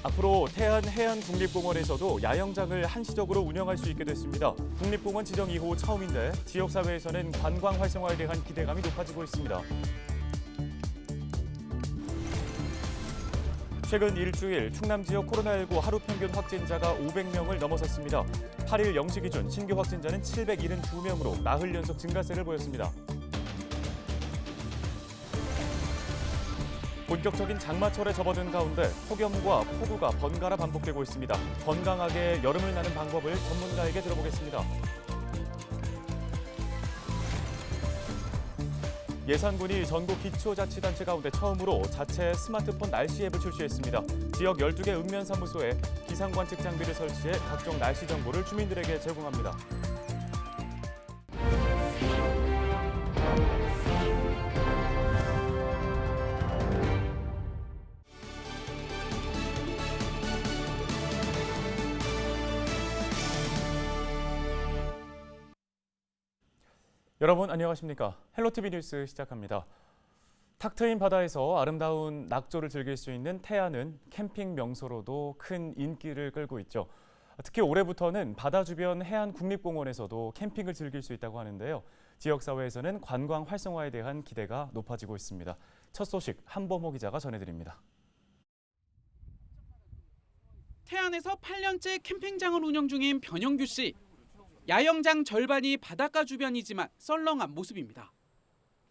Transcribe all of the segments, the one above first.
앞으로 태안 해안국립공원에서도 야영장을 한시적으로 운영할 수 있게 됐습니다. 국립공원 지정 이후 처음인데 지역사회에서는 관광 활성화에 대한 기대감이 높아지고 있습니다. 최근 일주일 충남 지역 코로나19 하루 평균 확진자가 500명을 넘어섰습니다. 8일 0시 기준 신규 확진자는 772명으로 나흘 연속 증가세를 보였습니다. 본격적인 장마철에 접어든 가운데 폭염과 폭우가 번갈아 반복되고 있습니다. 건강하게 여름을 나는 방법을 전문가에게 들어보겠습니다. 예산군이 전국 기초자치단체 가운데 처음으로 자체 스마트폰 날씨 앱을 출시했습니다. 지역 12개 읍면사무소에 기상관측 장비를 설치해 각종 날씨 정보를 주민들에게 제공합니다. 여러분 안녕하십니까? 헬로티비 뉴스 시작합니다. 탁 트인 바다에서 아름다운 낙조를 즐길 수 있는 태안은 캠핑 명소로도 큰 인기를 끌고 있죠. 특히 올해부터는 바다 주변 해안국립공원에서도 캠핑을 즐길 수 있다고 하는데요. 지역사회에서는 관광 활성화에 대한 기대가 높아지고 있습니다. 첫 소식 한범호 기자가 전해드립니다. 태안에서 8년째 캠핑장을 운영 중인 변영규 씨. 야영장 절반이 바닷가 주변이지만 썰렁한 모습입니다.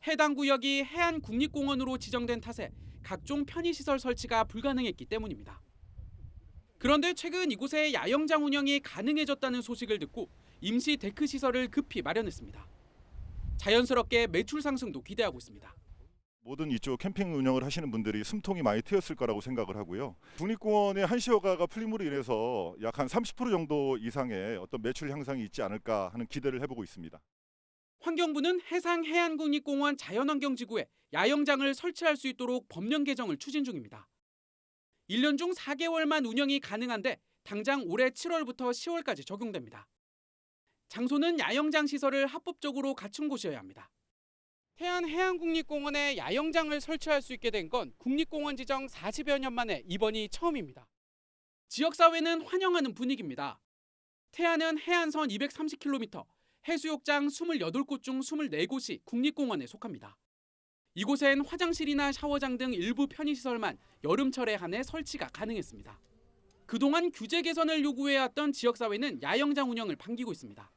해당 구역이 해안국립공원으로 지정된 탓에 각종 편의시설 설치가 불가능했기 때문입니다. 그런데 최근 이곳에 야영장 운영이 가능해졌다는 소식을 듣고 임시 데크 시설을 급히 마련했습니다. 자연스럽게 매출 상승도 기대하고 있습니다. 모든 이쪽 캠핑 운영을 하시는 분들이 숨통이 많이 트였을 거라고 생각을 하고요. 국립공원의 한시허가가 풀림으로 인해서 약 한 30% 정도 이상의 어떤 매출 향상이 있지 않을까 하는 기대를 해보고 있습니다. 환경부는 해상해안국립공원 자연환경지구에 야영장을 설치할 수 있도록 법령 개정을 추진 중입니다. 1년 중 4개월만 운영이 가능한데 당장 올해 7월부터 10월까지 적용됩니다. 장소는 야영장 시설을 합법적으로 갖춘 곳이어야 합니다. 태안해안국립공원에 야영장을 설치할 수 있게 된 건 국립공원 지정 40여 년 만에 이번이 처음입니다. 지역사회는 환영하는 분위기입니다. 태안은 해안선 230km, 해수욕장 28곳 중 24곳이 국립공원에 속합니다. 이곳엔 화장실이나 샤워장 등 일부 편의시설만 여름철에 한해 설치가 가능했습니다. 그동안 규제 개선을 요구해왔던 지역사회는 야영장 운영을 반기고 있습니다.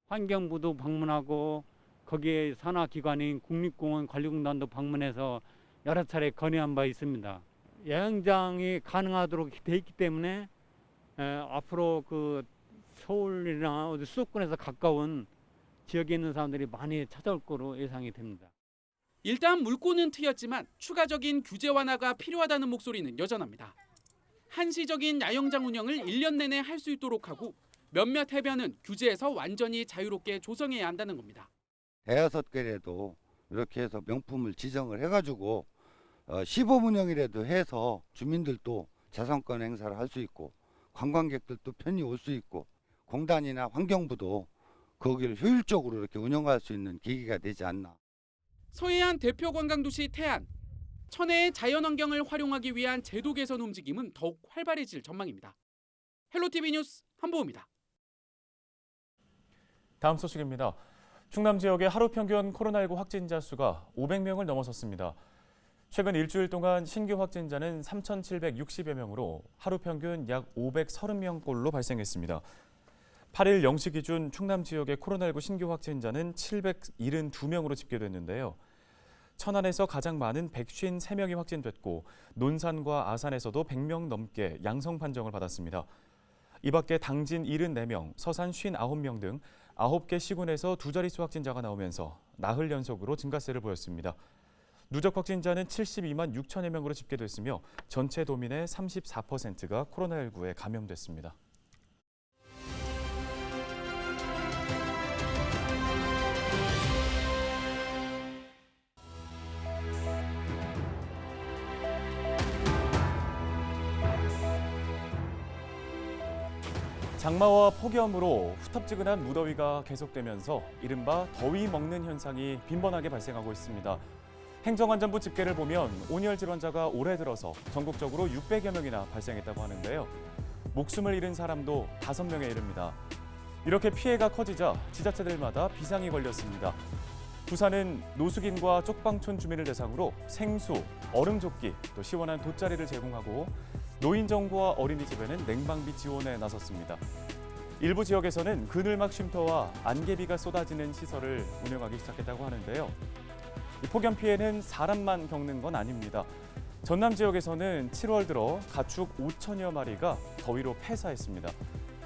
환경부도 방문하고 거기에 산하기관인 국립공원 관리공단도 방문해서 여러 차례 건의한 바 있습니다. 야영장이 가능하도록 돼 있기 때문에 앞으로 그 서울이나 어디 수도권에서 가까운 지역에 있는 사람들이 많이 찾아올 거로 예상이 됩니다. 일단 물꼬는 트였지만 추가적인 규제 완화가 필요하다는 목소리는 여전합니다. 한시적인 야영장 운영을 1년 내내 할 수 있도록 하고 몇몇 해변은 규제에서 완전히 자유롭게 조성해야 한다는 겁니다. 대여섯 개라도 이렇게 해서 명품을 지정을 해가지고 시범 운영이라도 해서 주민들도 자성권 행사를 할 수 있고 관광객들도 편히 올 수 있고 공단이나 환경부도 거기를 효율적으로 이렇게 운영할 수 있는 계기가 되지 않나. 서해안 대표 관광도시 태안. 천혜의 자연환경을 활용하기 위한 제도 개선 움직임은 더욱 활발해질 전망입니다. 헬로티비 뉴스 한보호입니다. 다음 소식입니다. 충남 지역의 하루 평균 코로나19 확진자 수가 500명을 넘어섰습니다. 최근 일주일 동안 신규 확진자는 3,760여 명으로 하루 평균 약 530명꼴로 발생했습니다. 8일 0시 기준 충남 지역의 코로나19 신규 확진자는 772명으로 집계됐는데요. 천안에서 가장 많은 153명이 확진됐고 논산과 아산에서도 100명 넘게 양성 판정을 받았습니다. 이 밖에 당진 74명, 서산 59명 등 9개 시군에서 두 자릿수 확진자가 나오면서 나흘 연속으로 증가세를 보였습니다. 누적 확진자는 72만 6천여 명으로 집계됐으며 전체 도민의 34%가 코로나19에 감염됐습니다. 장마와 폭염으로 후텁지근한 무더위가 계속되면서 이른바 더위 먹는 현상이 빈번하게 발생하고 있습니다. 행정안전부 집계를 보면 온열 질환자가 올해 들어서 전국적으로 600여 명이나 발생했다고 하는데요. 목숨을 잃은 사람도 5명에 이릅니다. 이렇게 피해가 커지자 지자체들마다 비상이 걸렸습니다. 부산은 노숙인과 쪽방촌 주민을 대상으로 생수, 얼음조끼, 또 시원한 돗자리를 제공하고 노인정부와 어린이집에는 냉방비 지원에 나섰습니다. 일부 지역에서는 그늘막 쉼터와 안개비가 쏟아지는 시설을 운영하기 시작했다고 하는데요. 이 폭염 피해는 사람만 겪는 건 아닙니다. 전남 지역에서는 7월 들어 가축 5천여 마리가 더위로 폐사했습니다.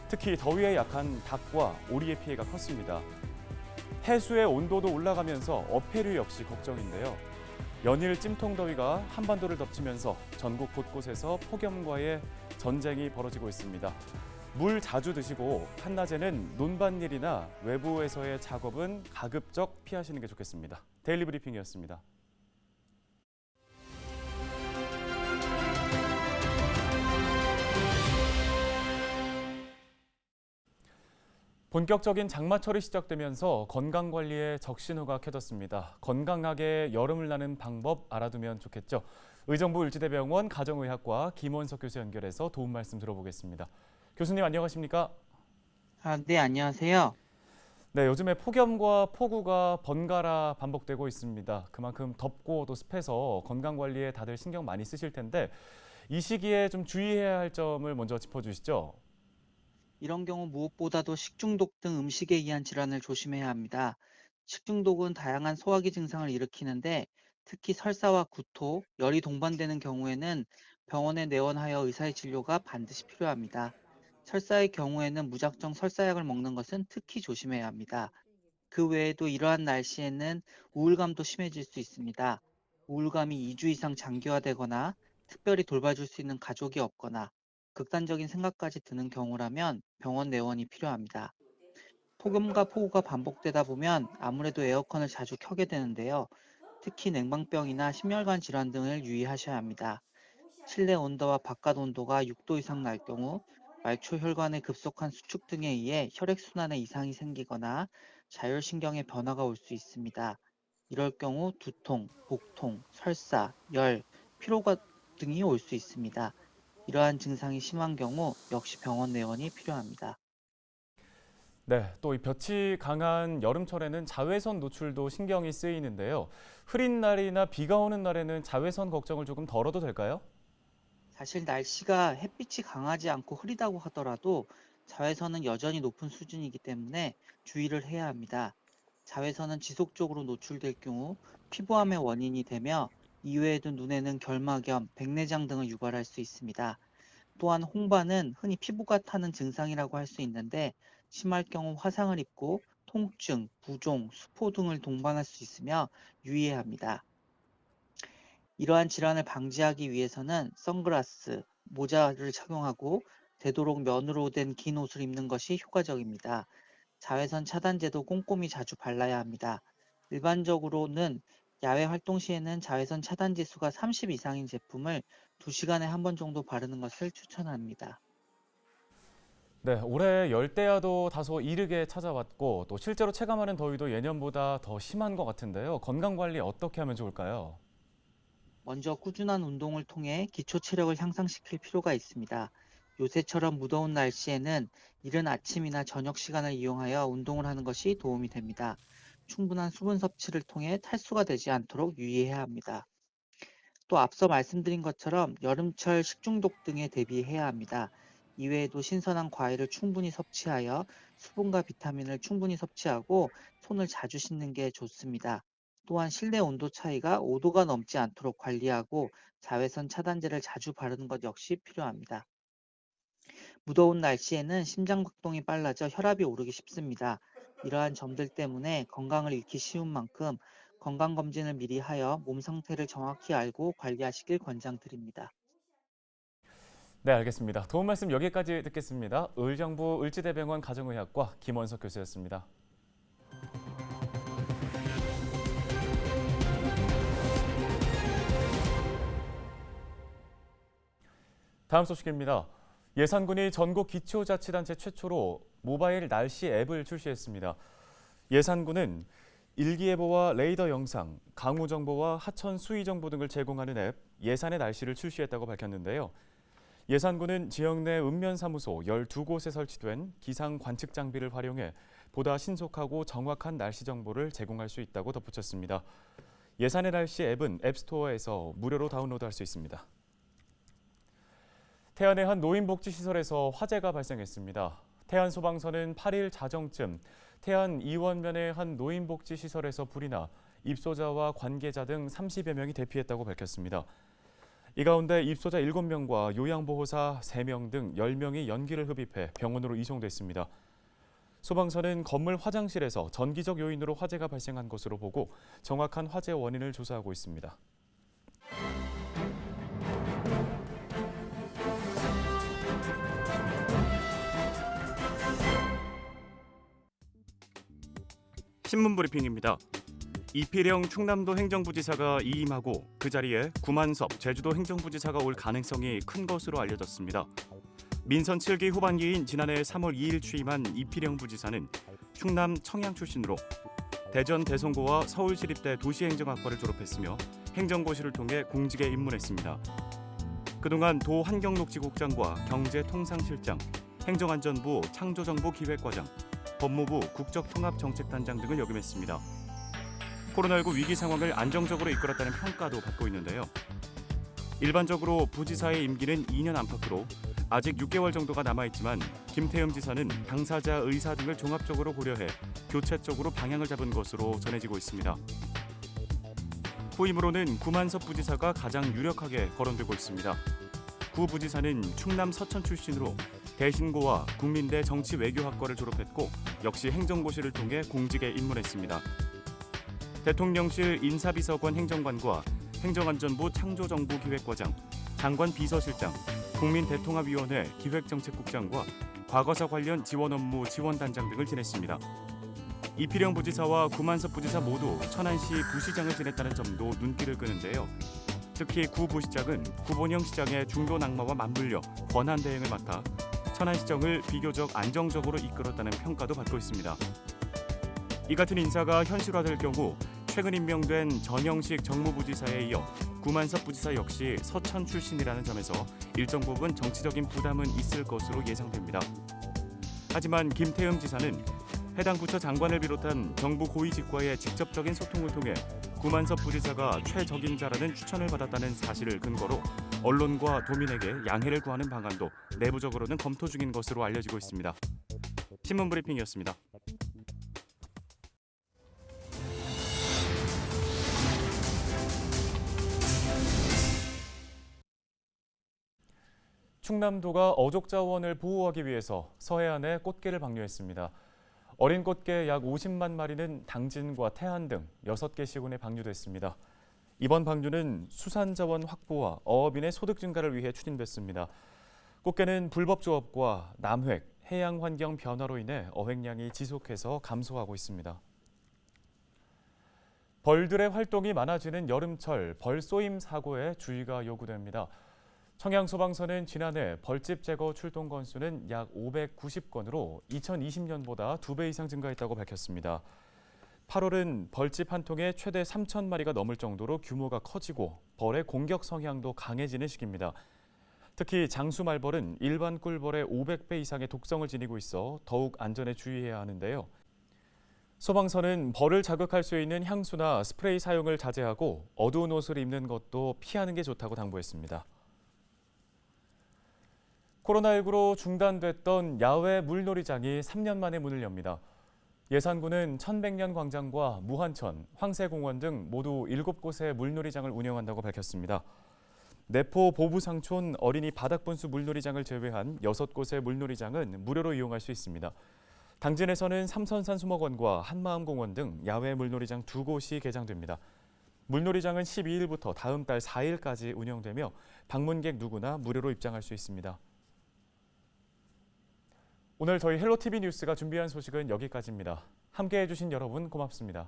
특히 더위에 약한 닭과 오리의 피해가 컸습니다. 해수의 온도도 올라가면서 어패류 역시 걱정인데요. 연일 찜통더위가 한반도를 덮치면서 전국 곳곳에서 폭염과의 전쟁이 벌어지고 있습니다. 물 자주 드시고 한낮에는 논밭일이나 외부에서의 작업은 가급적 피하시는 게 좋겠습니다. 데일리 브리핑이었습니다. 본격적인 장마철이 시작되면서 건강관리에 적신호가 켜졌습니다. 건강하게 여름을 나는 방법 알아두면 좋겠죠. 의정부 을지대병원 가정의학과 김원석 교수 연결해서 도움 말씀 들어보겠습니다. 교수님 안녕하십니까? 네, 안녕하세요. 네, 요즘에 폭염과 폭우가 번갈아 반복되고 있습니다. 그만큼 덥고 또 습해서 건강관리에 다들 신경 많이 쓰실 텐데 이 시기에 좀 주의해야 할 점을 먼저 짚어주시죠. 이런 경우 무엇보다도 식중독 등 음식에 의한 질환을 조심해야 합니다. 식중독은 다양한 소화기 증상을 일으키는데 특히 설사와 구토, 열이 동반되는 경우에는 병원에 내원하여 의사의 진료가 반드시 필요합니다. 설사의 경우에는 무작정 설사약을 먹는 것은 특히 조심해야 합니다. 그 외에도 이러한 날씨에는 우울감도 심해질 수 있습니다. 우울감이 2주 이상 장기화되거나 특별히 돌봐줄 수 있는 가족이 없거나 극단적인 생각까지 드는 경우라면 병원 내원이 필요합니다. 폭염과 폭우가 반복되다 보면 아무래도 에어컨을 자주 켜게 되는데요. 특히 냉방병이나 심혈관 질환 등을 유의하셔야 합니다. 실내 온도와 바깥 온도가 6도 이상 날 경우 말초 혈관의 급속한 수축 등에 의해 혈액순환에 이상이 생기거나 자율신경에 변화가 올 수 있습니다. 이럴 경우 두통, 복통, 설사, 열, 피로가 등이 올 수 있습니다. 이러한 증상이 심한 경우 역시 병원 내원이 필요합니다. 네, 또 이 볕이 강한 여름철에는 자외선 노출도 신경이 쓰이는데요. 흐린 날이나 비가 오는 날에는 자외선 걱정을 조금 덜어도 될까요? 사실 날씨가 햇빛이 강하지 않고 흐리다고 하더라도 자외선은 여전히 높은 수준이기 때문에 주의를 해야 합니다. 자외선은 지속적으로 노출될 경우 피부암의 원인이 되며 이외에도 눈에는 결막염, 백내장 등을 유발할 수 있습니다. 또한 홍반은 흔히 피부가 타는 증상이라고 할 수 있는데 심할 경우 화상을 입고 통증, 부종, 수포 등을 동반할 수 있으며 유의해야 합니다. 이러한 질환을 방지하기 위해서는 선글라스, 모자를 착용하고 되도록 면으로 된 긴 옷을 입는 것이 효과적입니다. 자외선 차단제도 꼼꼼히 자주 발라야 합니다. 일반적으로는 야외 활동 시에는 자외선 차단 지수가 30 이상인 제품을 2시간에 한 번 정도 바르는 것을 추천합니다. 네, 올해 열대야도 다소 이르게 찾아왔고 또 실제로 체감하는 더위도 예년보다 더 심한 것 같은데요. 건강관리 어떻게 하면 좋을까요? 먼저 꾸준한 운동을 통해 기초 체력을 향상시킬 필요가 있습니다. 요새처럼 무더운 날씨에는 이른 아침이나 저녁 시간을 이용하여 운동을 하는 것이 도움이 됩니다. 충분한 수분 섭취를 통해 탈수가 되지 않도록 유의해야 합니다. 또 앞서 말씀드린 것처럼 여름철 식중독 등에 대비해야 합니다. 이외에도 신선한 과일을 충분히 섭취하여 수분과 비타민을 충분히 섭취하고 손을 자주 씻는 게 좋습니다. 또한 실내 온도 차이가 5도가 넘지 않도록 관리하고 자외선 차단제를 자주 바르는 것 역시 필요합니다. 무더운 날씨에는 심장박동이 빨라져 혈압이 오르기 쉽습니다. 이러한 점들 때문에 건강을 잃기 쉬운 만큼 건강검진을 미리 하여 몸 상태를 정확히 알고 관리하시길 권장드립니다. 네, 알겠습니다. 도움 말씀 여기까지 듣겠습니다. 의정부 을지대병원 가정의학과 김원석 교수였습니다. 다음 소식입니다. 예산군이 전국 기초자치단체 최초로 모바일 날씨 앱을 출시했습니다. 예산군은 일기예보와 레이더 영상, 강우 정보와 하천 수위 정보 등을 제공하는 앱 예산의 날씨를 출시했다고 밝혔는데요. 예산군은 지역 내 읍면사무소 12곳에 설치된 기상 관측 장비를 활용해 보다 신속하고 정확한 날씨 정보를 제공할 수 있다고 덧붙였습니다. 예산의 날씨 앱은 앱스토어에서 무료로 다운로드할 수 있습니다. 태안의 한 노인복지시설에서 화재가 발생했습니다. 태안 소방서는 8일 자정쯤 태안 이원면의 한 노인복지시설에서 불이 나 입소자와 관계자 등 30여 명이 대피했다고 밝혔습니다. 이 가운데 입소자 7명과 요양보호사 3명 등 10명이 연기를 흡입해 병원으로 이송됐습니다. 소방서는 건물 화장실에서 전기적 요인으로 화재가 발생한 것으로 보고 정확한 화재 원인을 조사하고 있습니다. 신문 브리핑입니다. 이필영 충남도 행정부지사가 이임하고 그 자리에 구만섭 제주도 행정부지사가 올 가능성이 큰 것으로 알려졌습니다. 민선 7기 후반기인 지난해 3월 2일 취임한 이필영 부지사는 충남 청양 출신으로 대전 대성고와 서울시립대 도시행정학과를 졸업했으며 행정고시를 통해 공직에 입문했습니다. 그동안 도 환경녹지국장과 경제통상실장, 행정안전부 창조정보기획과장, 법무부 국적통합정책단장 등을 역임했습니다. 코로나19 위기 상황을 안정적으로 이끌었다는 평가도 받고 있는데요. 일반적으로 부지사의 임기는 2년 안팎으로 아직 6개월 정도가 남아있지만 김태흠 지사는 당사자 의사 등을 종합적으로 고려해 교체적으로 방향을 잡은 것으로 전해지고 있습니다. 후임으로는 구만섭 부지사가 가장 유력하게 거론되고 있습니다. 구 부지사는 충남 서천 출신으로 대신고와 국민대 정치외교학과를 졸업했고 역시 행정고시를 통해 공직에 입문했습니다. 대통령실 인사비서관 행정관과 행정안전부 창조정보기획과장, 장관 비서실장, 국민대통합위원회 기획정책국장과 과거사 관련 지원 업무 지원단장 등을 지냈습니다. 이필영 부지사와 구만섭 부지사 모두 천안시 부시장을 지냈다는 점도 눈길을 끄는데요. 특히 구 부시장은 구본영 시장의 중도 낙마와 맞물려 권한 대행을 맡아 천안시정을 비교적 안정적으로 이끌었다는 평가도 받고 있습니다. 이 같은 인사가 현실화될 경우 최근 임명된 전영식 정무부지사에 이어 구만섭 부지사 역시 서천 출신이라는 점에서 일정 부분 정치적인 부담은 있을 것으로 예상됩니다. 하지만 김태흠 지사는 해당 부처 장관을 비롯한 정부 고위 직과의 직접적인 소통을 통해 구만섭 부지사가 최적임자라는 추천을 받았다는 사실을 근거로 언론과 도민에게 양해를 구하는 방안도 내부적으로는 검토 중인 것으로 알려지고 있습니다. 신문 브리핑이었습니다. 충남도가 어족자원을 보호하기 위해서 서해안에 꽃게를 방류했습니다. 어린 꽃게 약 50만 마리는 당진과 태안 등 6개 시군에 방류됐습니다. 이번 방류는 수산자원 확보와 어업인의 소득 증가를 위해 추진됐습니다. 꽃게는 불법 조업과 남획, 해양 환경 변화로 인해 어획량이 지속해서 감소하고 있습니다. 벌들의 활동이 많아지는 여름철 벌쏘임 사고에 주의가 요구됩니다. 청양소방서는 지난해 벌집 제거 출동 건수는 약 590건으로 2020년보다 2배 이상 증가했다고 밝혔습니다. 8월은 벌집 한 통에 최대 3,000마리가 넘을 정도로 규모가 커지고 벌의 공격 성향도 강해지는 시기입니다. 특히 장수말벌은 일반 꿀벌의 500배 이상의 독성을 지니고 있어 더욱 안전에 주의해야 하는데요. 소방서는 벌을 자극할 수 있는 향수나 스프레이 사용을 자제하고 어두운 옷을 입는 것도 피하는 게 좋다고 당부했습니다. 코로나19로 중단됐던 야외 물놀이장이 3년 만에 문을 엽니다. 예산군은 천백년 광장과 무한천, 황새공원 등 모두 7곳의 물놀이장을 운영한다고 밝혔습니다. 내포 보부상촌 어린이 바닥분수 물놀이장을 제외한 6곳의 물놀이장은 무료로 이용할 수 있습니다. 당진에서는 삼선산 수목원과 한마음공원 등 야외 물놀이장 2곳이 개장됩니다. 물놀이장은 12일부터 다음 달 4일까지 운영되며 방문객 누구나 무료로 입장할 수 있습니다. 오늘 저희 헬로티비 뉴스가 준비한 소식은 여기까지입니다. 함께해 주신 여러분 고맙습니다.